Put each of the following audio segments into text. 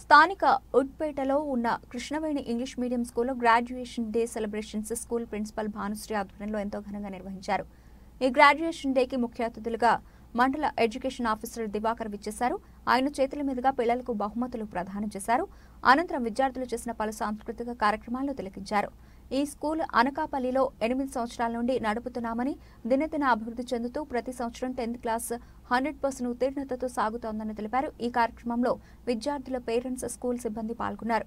స్థానిక ఉడ్పేటలో ఉన్న కృష్ణవేణి ఇంగ్లీష్ మీడియం స్కూల్లో graduation day celebrations school principal Bhanushri ఆధ్వర్యంలో ఎంతో ఘనంగా నిర్వహించారు. ఈ గ్రాడ్యుయేషన్ డేకి ముఖ్య అతిథులుగా మండల ఎడ్యుకేషన్ ఆఫీసర్ దివాకర్ విచ్చేశారు. ఆయన చేతుల మీదుగా పిల్లలకు బహుమతులు ప్రదానం చేశారు. అనంతరం విద్యార్థులు చేసిన పలు సాంస్కృతిక కార్యక్రమాలను తిలకించారు. ఈ స్కూల్ అనకాపల్లిలో 8 సంవత్సరాల నుండి నడుపుతున్నామని, దినదిన అభివృద్ధి చెందుతూ ప్రతి సంవత్సరం 10th క్లాస్ 100% ఉత్తీర్ణతతో సాగుతోందని తెలిపారు. ఈ కార్యక్రమంలో విద్యార్థుల పేరెంట్స్, స్కూల్ సిబ్బంది పాల్గొన్నారు.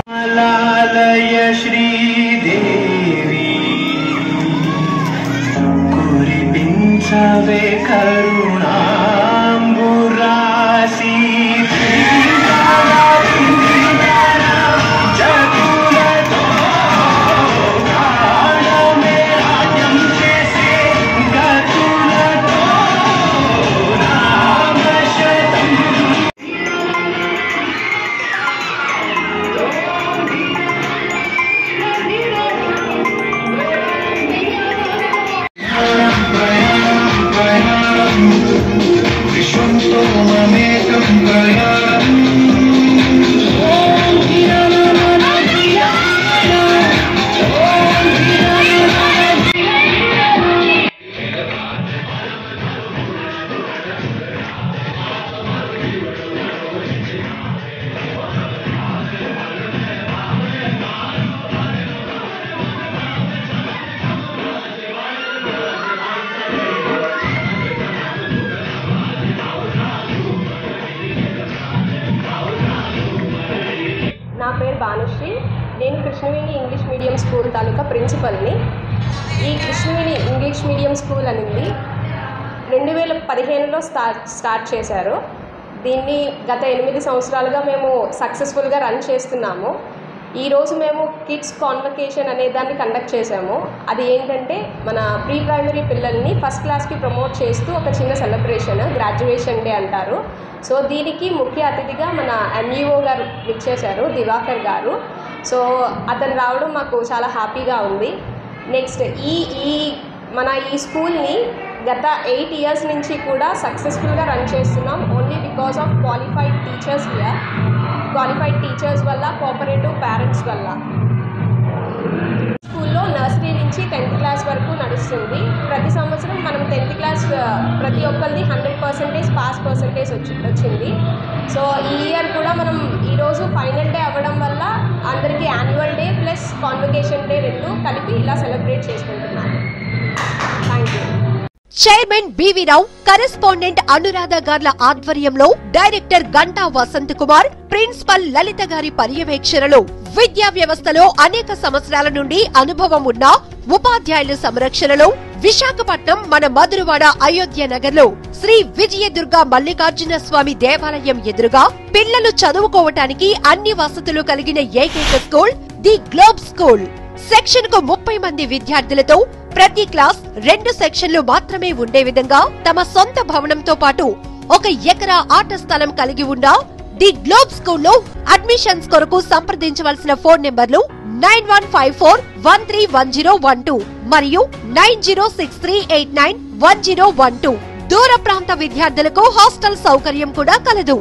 परिपालालय श्रीदेवी कुरिपिंचवे करुणांबुरासी నా పేరు భానుశ్రీ. నేను కృష్ణవేణి ఇంగ్లీష్ మీడియం స్కూల్ తాలూకా ప్రిన్సిపల్ని. ఈ కృష్ణవేణి ఇంగ్లీష్ మీడియం స్కూల్ అనేది 2015లో స్టార్ట్ చేశారు. దీన్ని గత 8 సంవత్సరాలుగా మేము సక్సెస్ఫుల్గా రన్ చేస్తున్నాము. ఈరోజు మేము కిడ్స్ కాన్వకేషన్ అనే దాన్ని కండక్ట్ చేశాము. అది ఏంటంటే మన ప్రీ ప్రైమరీ పిల్లల్ని ఫస్ట్ క్లాస్కి ప్రమోట్ చేస్తూ ఒక చిన్న సెలబ్రేషన్, గ్రాడ్యుయేషన్ డే అంటారు. సో దీనికి ముఖ్య అతిథిగా మన ఎంఈఓ గారు విచ్చేశారు, దివాకర్ గారు. సో అతను రావడం మాకు చాలా హ్యాపీగా ఉంది. నెక్స్ట్ మన ఈ స్కూల్ని గత 8 years నుంచి కూడా సక్సెస్ఫుల్గా రన్ చేస్తున్నాం. Only because of qualified teachers here. Qualified teachers వల్ల, కోఆపరేటివ్ పేరెంట్స్ వల్ల. స్కూల్లో నర్సరీ నుంచి 10th క్లాస్ వరకు నడుస్తుంది. ప్రతి సంవత్సరం మనం 10th క్లాస్ ప్రతి ఒక్కరిది 100% పాస్ పర్సంటేజ్ వచ్చింది. సో ఈ ఇయర్ కూడా మనం ఈరోజు ఫైనల్ డే అవ్వడం వల్ల అందరికీ annual day plus convocation day 2 కలిపి ఇలా సెలబ్రేట్ చేసుకుంటున్నాను. Thank you. Chairman BV Rao, correspondent Anuradha గార్ల ఆధ్వర్యంలో డైరెక్టర్ గంటా వసంత్ కుమార్, ప్రిన్సిపల్ లలిత గారి పర్యవేక్షణలో విద్యా వ్యవస్థలో అనేక సంవత్సరాల నుండి అనుభవం ఉన్న ఉపాధ్యాయుల సంరక్షణలో విశాఖపట్నం మన మధురవాడ అయోధ్య నగర్ లో శ్రీ విజయదుర్గ మల్లికార్జున స్వామి దేవాలయం ఎదురుగా పిల్లలు చదువుకోవటానికి అన్ని వసతులు కలిగిన ఏకైక school the globe school. Section కు 30 మంది విద్యార్థులతో ప్రతి క్లాస్ 2 సెక్షన్లు మాత్రమే ఉండే విధంగా తమ సొంత భవనంతో పాటు 1 ఎకరా ఆట స్థలం కలిగి ఉన్న ది గ్లోబ్ స్కూల్లో అడ్మిషన్స్ కొరకు సంప్రదించవలసిన ఫోన్ నెంబర్లు 9154131012 మరియు 9063891012. దూర ప్రాంత విద్యార్థులకు హాస్టల్ సౌకర్యం కూడా కలదు.